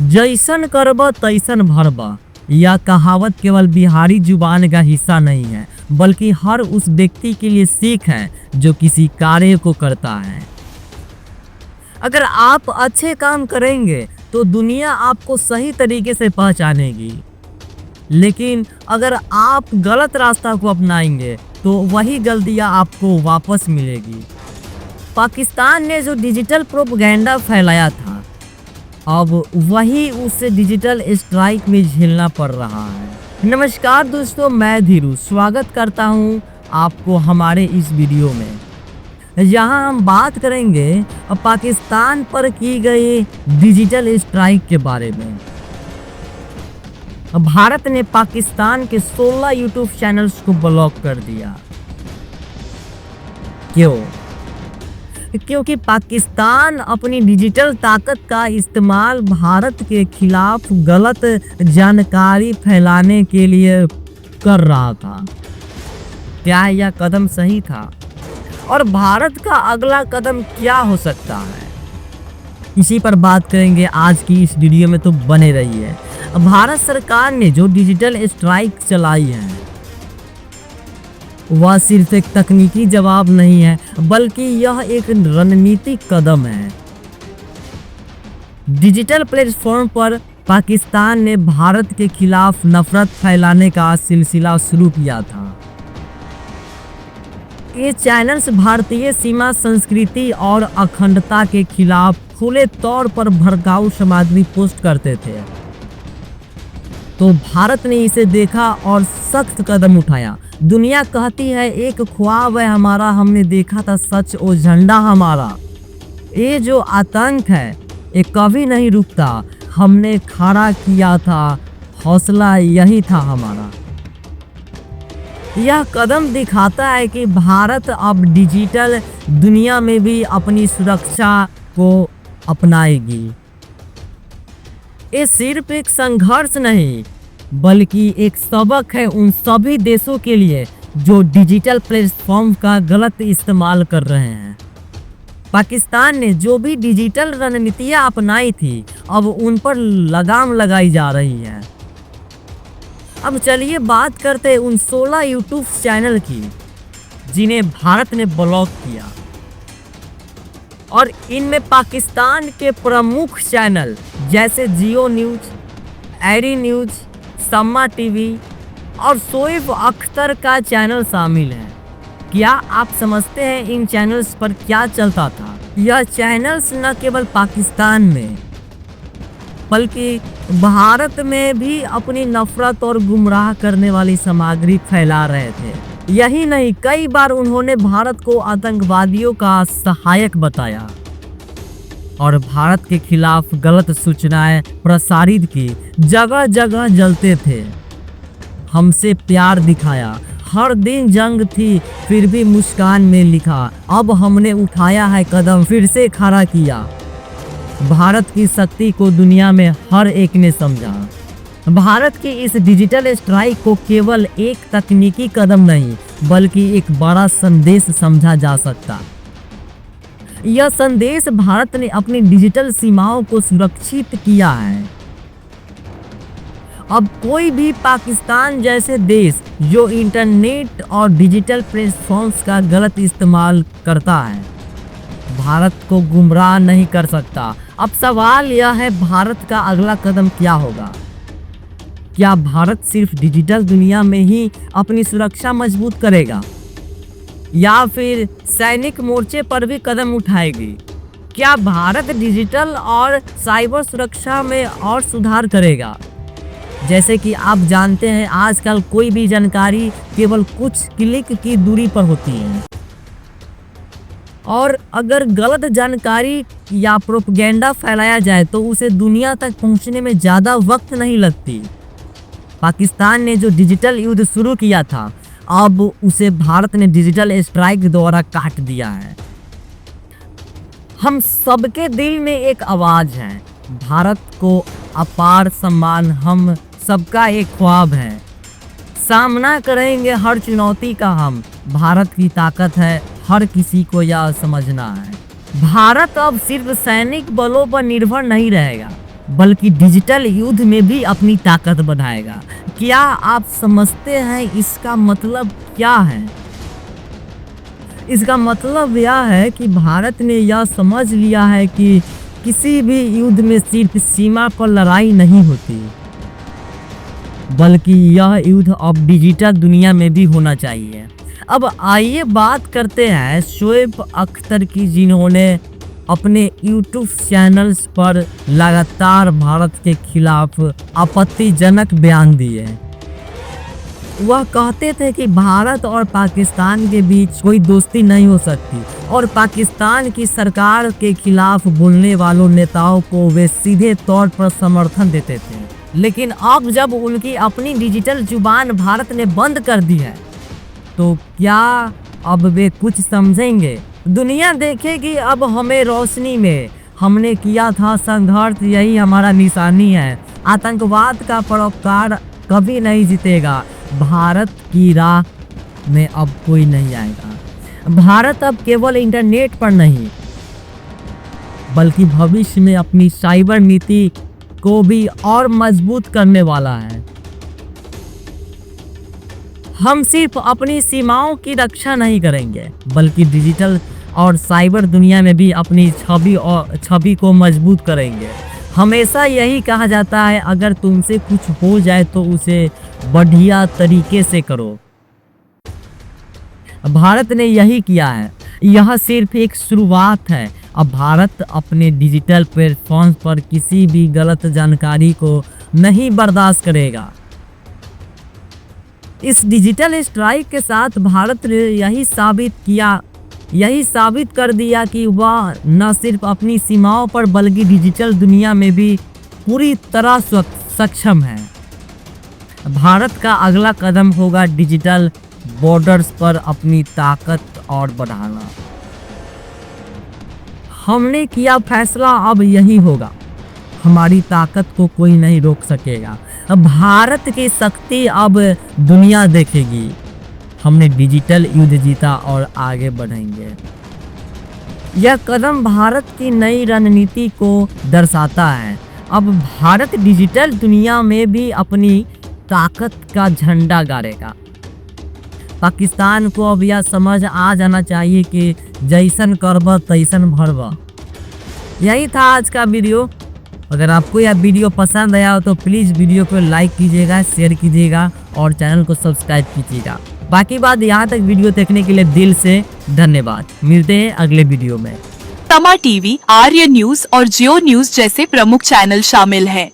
जैसन करब तैसन भरब। यह कहावत केवल बिहारी जुबान का हिस्सा नहीं है, बल्कि हर उस व्यक्ति के लिए सीख है जो किसी कार्य को करता है। अगर आप अच्छे काम करेंगे तो दुनिया आपको सही तरीके से पहचानेगी, लेकिन अगर आप गलत रास्ता को अपनाएंगे तो वही गलतियां आपको वापस मिलेगी। पाकिस्तान ने जो डिजिटल प्रोपेगेंडा फैलाया था, अब वही उसे डिजिटल स्ट्राइक में झेलना पड़ रहा है। नमस्कार दोस्तों, मैं धीरू स्वागत करता हूं आपको हमारे इस वीडियो में। यहाँ हम बात करेंगे पाकिस्तान पर की गई डिजिटल स्ट्राइक के बारे में। भारत ने पाकिस्तान के 16 यूट्यूब चैनल्स को ब्लॉक कर दिया। क्यों? क्योंकि पाकिस्तान अपनी डिजिटल ताकत का इस्तेमाल भारत के खिलाफ गलत जानकारी फैलाने के लिए कर रहा था। क्या यह कदम सही था? और भारत का अगला कदम क्या हो सकता है, इसी पर बात करेंगे आज की इस वीडियो में, तो बने रहिए। भारत सरकार ने जो डिजिटल स्ट्राइक चलाई है वह सिर्फ एक तकनीकी जवाब नहीं है, बल्कि यह एक रणनीतिक कदम है। डिजिटल प्लेटफॉर्म पर पाकिस्तान ने भारत के खिलाफ नफरत फैलाने का सिलसिला शुरू किया था। ये चैनल्स भारतीय सीमा, संस्कृति और अखंडता के खिलाफ खुले तौर पर भड़काऊ सामग्री पोस्ट करते थे। तो भारत ने इसे देखा और सख्त कदम उठाया। दुनिया कहती है एक ख्वाब है हमारा, हमने देखा था सच, ओ झंडा हमारा। ये जो आतंक है ये कभी नहीं रुकता, हमने खड़ा किया था, हौसला यही था हमारा। यह कदम दिखाता है कि भारत अब डिजिटल दुनिया में भी अपनी सुरक्षा को अपनाएगी। ये सिर्फ एक संघर्ष नहीं, बल्कि एक सबक है उन सभी देशों के लिए जो डिजिटल प्लेटफॉर्म का गलत इस्तेमाल कर रहे हैं। पाकिस्तान ने जो भी डिजिटल रणनीतियां अपनाई थी, अब उन पर लगाम लगाई जा रही है। अब चलिए बात करते हैं उन 16 यूट्यूब चैनल की जिन्हें भारत ने ब्लॉक किया। और इनमें पाकिस्तान के प्रमुख चैनल जैसे जियो न्यूज, एरी न्यूज, सम्मा टीवी और शोएब अख्तर का चैनल शामिल है। क्या आप समझते हैं इन चैनल्स पर क्या चलता था? यह चैनल्स न केवल पाकिस्तान में बल्कि भारत में भी अपनी नफरत और गुमराह करने वाली सामग्री फैला रहे थे। यही नहीं, कई बार उन्होंने भारत को आतंकवादियों का सहायक बताया और भारत के खिलाफ गलत सूचनाएं प्रसारित की। जगह जगह जलते थे, हमसे प्यार दिखाया, हर दिन जंग थी फिर भी मुस्कान में लिखा, अब हमने उठाया है कदम, फिर से खड़ा किया। भारत की शक्ति को दुनिया में हर एक ने समझा। भारत की इस डिजिटल स्ट्राइक को केवल एक तकनीकी कदम नहीं, बल्कि एक बड़ा संदेश समझा जा सकता। यह संदेश भारत ने अपनी डिजिटल सीमाओं को सुरक्षित किया है। अब कोई भी पाकिस्तान जैसे देश जो इंटरनेट और डिजिटल प्लेटफॉर्म्स का गलत इस्तेमाल करता है, भारत को गुमराह नहीं कर सकता। अब सवाल यह है, भारत का अगला कदम क्या होगा? क्या भारत सिर्फ डिजिटल दुनिया में ही अपनी सुरक्षा मजबूत करेगा या फिर सैनिक मोर्चे पर भी कदम उठाएगी? क्या भारत डिजिटल और साइबर सुरक्षा में और सुधार करेगा? जैसे कि आप जानते हैं आजकल कोई भी जानकारी केवल कुछ क्लिक की दूरी पर होती है, और अगर गलत जानकारी या प्रोपेगेंडा फैलाया जाए तो उसे दुनिया तक पहुंचने में ज़्यादा वक्त नहीं लगती। पाकिस्तान ने जो डिजिटल युद्ध शुरू किया था, अब उसे भारत ने डिजिटल स्ट्राइक द्वारा काट दिया है। हम सबके दिल में एक आवाज़ है, भारत को अपार सम्मान, हम सबका एक ख्वाब है। सामना करेंगे हर चुनौती का हम, भारत की ताकत है, हर किसी को यह समझना है। भारत अब सिर्फ सैनिक बलों पर निर्भर नहीं रहेगा, बल्कि डिजिटल युद्ध में भी अपनी ताकत बढ़ाएगा। क्या आप समझते हैं इसका मतलब क्या है? इसका मतलब यह है कि भारत ने यह समझ लिया है कि किसी भी युद्ध में सिर्फ सीमा पर लड़ाई नहीं होती, बल्कि यह युद्ध अब डिजिटल दुनिया में भी होना चाहिए। अब आइए बात करते हैं शोएब अख्तर की, जिन्होंने अपने YouTube चैनल्स पर लगातार भारत के खिलाफ आपत्तिजनक बयान दिए। वह कहते थे कि भारत और पाकिस्तान के बीच कोई दोस्ती नहीं हो सकती और पाकिस्तान की सरकार के खिलाफ बोलने वालों नेताओं को वे सीधे तौर पर समर्थन देते थे। लेकिन अब जब उनकी अपनी डिजिटल जुबान भारत ने बंद कर दी है, तो क्या अब वे कुछ समझेंगे? दुनिया देखेगी अब हमें रोशनी में। हमने किया था संघर्ष, यही हमारा निशानी है। आतंकवाद का परोपकार कभी नहीं जीतेगा। भारत की राह में अब कोई नहीं आएगा। भारत अब केवल इंटरनेट पर नहीं, बल्कि भविष्य में अपनी साइबर नीति को भी और मजबूत करने वाला है। हम सिर्फ अपनी सीमाओं की रक्षा नहीं करेंगे, बल्कि डिजिटल और साइबर दुनिया में भी अपनी छवि को मजबूत करेंगे। हमेशा यही कहा जाता है, अगर तुमसे कुछ हो जाए तो उसे बढ़िया तरीके से करो। भारत ने यही किया है। यह सिर्फ एक शुरुआत है। अब भारत अपने डिजिटल प्लेटफॉर्म पर किसी भी गलत जानकारी को नहीं बर्दाश्त करेगा। इस डिजिटल स्ट्राइक के साथ भारत ने यही साबित कर दिया कि वह न सिर्फ अपनी सीमाओं पर बल्कि डिजिटल दुनिया में भी पूरी तरह सक्षम है। भारत का अगला कदम होगा डिजिटल बॉर्डर्स पर अपनी ताकत और बढ़ाना। हमने किया फैसला, अब यही होगा। हमारी ताकत को कोई नहीं रोक सकेगा। अब भारत की शक्ति अब दुनिया देखेगी। हमने डिजिटल युद्ध जीता और आगे बढ़ेंगे। यह कदम भारत की नई रणनीति को दर्शाता है। अब भारत डिजिटल दुनिया में भी अपनी ताकत का झंडा गाड़ेगा। पाकिस्तान को अब यह समझ आ जाना चाहिए कि जैसन करब तैसन भरब। यही था आज का वीडियो। अगर आपको यह वीडियो पसंद आया हो तो प्लीज़ वीडियो को लाइक कीजिएगा, शेयर कीजिएगा और चैनल को सब्सक्राइब कीजिएगा। बाकी बात, यहाँ तक वीडियो देखने के लिए दिल से धन्यवाद। मिलते हैं अगले वीडियो में। तमा टीवी, आर्य न्यूज और जियो न्यूज जैसे प्रमुख चैनल शामिल हैं।